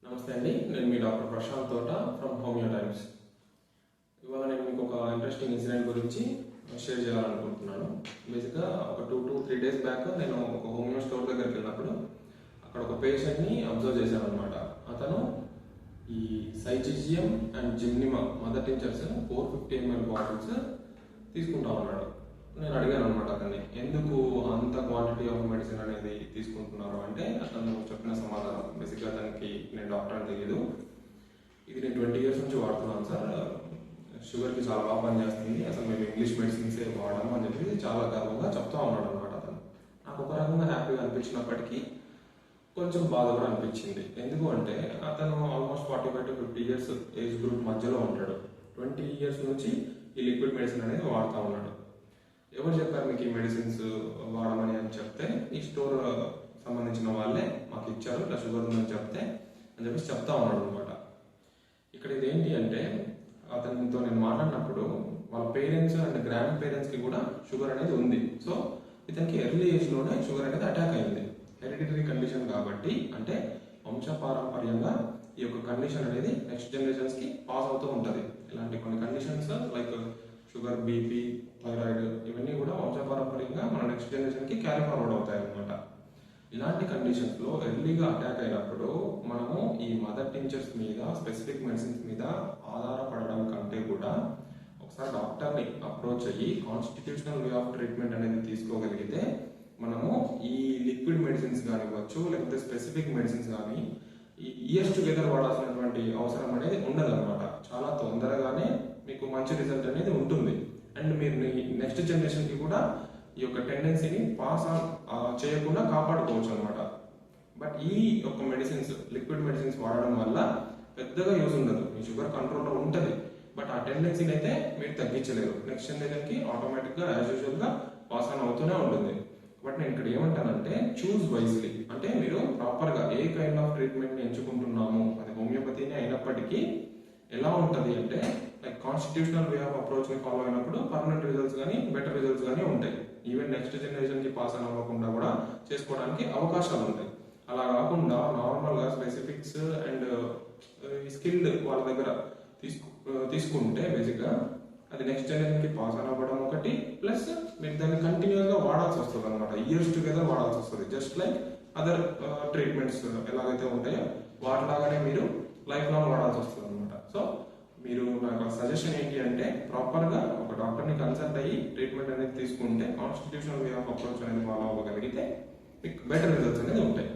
నమస్తే అండి, నేను మీ డాక్టర్ ప్రశాంత్ తోట ఫ్రమ్ హోమియో టైమ్స్. ఇవాళ నేను మీకు ఒక ఇంట్రెస్టింగ్ ఇన్సిడెంట్ గురించి షేర్ చేయాలనుకుంటున్నాను. బేసిక్గా ఒక 2 to 3 days బ్యాక్ నేను ఒక హోమియో స్టోర్ దగ్గరికి వెళ్ళినప్పుడు అక్కడ ఒక పేషెంట్ని అబ్జర్వ్ చేశాను అనమాట. అతను ఈ syzygium and gymnema mother tinctures 450 ml bottles తీసుకుంటా ఉన్నాడు. నేను అడిగాను అనమాట అతన్ని, ఎందుకు అంత క్వాంటిటీ ఆఫ్ మెడిసిన్ అనేది తీసుకుంటున్నారు అంటే అతను చెప్పిన సమాధానం, బేసిక్గా అతనికి నేను డాక్టర్ అని తెలియదు, ఇది నేను 20 years నుంచి వాడుతున్నాను సార్, షుగర్కి చాలా బాగా పనిచేస్తుంది, అసలు మేము ఇంగ్లీష్ మెడిసిన్సే వాడాము అని చెప్పి చాలా గర్వంగా చెప్తా ఉన్నాడు అనమాట అతను. నాకు ఒక రకంగా హ్యాపీగా అనిపించినప్పటికీ కొంచెం బాధ కూడా అనిపించింది. ఎందుకు అంటే అతను almost 45 to 50 years age group మధ్యలో ఉంటాడు. 20 years నుంచి ఈ లిక్విడ్ మెడిసిన్ అనేది వాడుతూ ఉన్నాడు. ఎవరు చెప్పారు మీకు ఈ మెడిసిన్స్ వాడమని అని చెప్తే, ఈ స్టోర్ సంబంధించిన వాళ్ళే మాకు ఇచ్చారు, ఇట్లా షుగర్ ఉందని చెప్తే అని చెప్పేసి చెప్తా ఉన్నాడు అనమాట. ఇక్కడ ఇదేంటి అంటే అతనితో నేను మాట్లాడినప్పుడు వాళ్ళ పేరెంట్స్ అండ్ గ్రాండ్ పేరెంట్స్కి కూడా షుగర్ అనేది ఉంది. సో ఇతనికి ఎర్లీ ఏజ్లోనే షుగర్ అనేది అటాక్ అయింది. హెరిడిటరీ కండిషన్ కాబట్టి, అంటే వంశపారంపర్యంగా ఈ యొక్క కండిషన్ అనేది నెక్స్ట్ జనరేషన్స్కి పాస్ అవుతూ ఉంటుంది. ఇలాంటి కొన్ని conditions like sugar, BP, thyroid ఇవన్నీ కూడా వంశపారంపర్యంగా మన నెక్స్ట్ జనరేషన్కి క్యారీ ఫార్వర్డ్ అవుతాయి అన్నమాట. ఇలాంటి కండిషన్స్లో ఎర్లీగా అటాక్ అయినప్పుడు మనము ఈ మదర్ టించర్స్ మీద, స్పెసిఫిక్ మెడిసిన్స్ మీద ఆధారపడడం కంటే కూడా ఒకసారి డాక్టర్ని అప్రోచ్ అయ్యి కాన్స్టిట్యూషనల్ వే ఆఫ్ ట్రీట్మెంట్ అనేది తీసుకోగలిగితే మనము ఈ లిక్విడ్ మెడిసిన్స్ కానివ్వచ్చు, లేకపోతే స్పెసిఫిక్ మెడిసిన్స్ కానీ ఈ ఇయర్స్ టుగెదర్ వాడాల్సినటువంటి అవసరం అనేది ఉండదు అనమాట. చాలా తొందరగానే మీకు మంచి రిజల్ట్ అనేది ఉంటుంది. అండ్ మీరు నెక్స్ట్ జనరేషన్కి కూడా ఈ యొక్క టెండెన్సీని పాస్ ఆన్ చేయకుండా కాపాడుకోవచ్చు అనమాట. బట్ ఈ యొక్క మెడిసిన్స్, లిక్విడ్ మెడిసిన్స్ వాడడం వల్ల పెద్దగా యూజ్ ఉండదు. మీ షుగర్ కంట్రోల్లో ఉంటుంది, బట్ ఆ టెండెన్సీని అయితే మీరు తగ్గించలేరు. నెక్స్ట్ జనరేషన్కి ఆటోమేటిక్గా యాజ్ యూజువల్గా పాస్ ఆన్ అవుతూనే ఉంటుంది. బట్ నేను ఇక్కడ ఏమంటానంటే చూజ్ వైజ్లీ, అంటే మీరు ప్రాపర్గా ఏ కైండ్ ఆఫ్ ట్రీట్మెంట్ని ఎంచుకుంటున్నాము, అది హోమియోపతిని అయినప్పటికీ ఎలా ఉంటుంది అంటే లైక్ కాన్స్టిట్యూషనల్ వే ఆఫ్ అప్రోచ్ని ఫాలో అయినప్పుడు పర్మనెంట్ రిజల్ట్స్ కానీ బెటర్ రిజల్ట్స్ కానీ ఉంటాయి. ఈవెన్ నెక్స్ట్ జనరేషన్కి పాస్ ఆన్ అవ్వకుండా కూడా చేసుకోవడానికి అవకాశాలు ఉంటాయి. అలా కాకుండా నార్మల్గా స్పెసిఫిక్స్ అండ్ స్కిల్డ్ వాళ్ళ దగ్గర తీసుకుంటే బేసిక్గా అది నెక్స్ట్ జనరేషన్కి పాస్ ఆన్ అవ్వడం ఒకటి, ప్లస్ మీరు దాన్ని కంటిన్యూస్గా వాడాల్సి వస్తుంది అనమాట. ఇయర్స్ టుగెదర్ వాడాల్సి వస్తుంది. జస్ట్ లైక్ అదర్ ట్రీట్మెంట్స్ ఎలాగైతే ఉంటాయో వాటిలాగానే మీరు లైఫ్ లాంగ్ వాడాల్సి వస్తుంది అనమాట. సో మీరు నాకు సజెషన్ ఏంటి అంటే ప్రాపర్గా ఒక డాక్టర్ని కన్సల్ట్ అయ్యి ట్రీట్మెంట్ అనేది తీసుకుంటే, కాన్స్టిట్యూషనల్ వే ఆఫ్ అప్రోచ్ అనేది ఫాలో అవ్వగలిగితే మీకు బెటర్ రిజల్ట్స్ అనేది ఉంటాయి.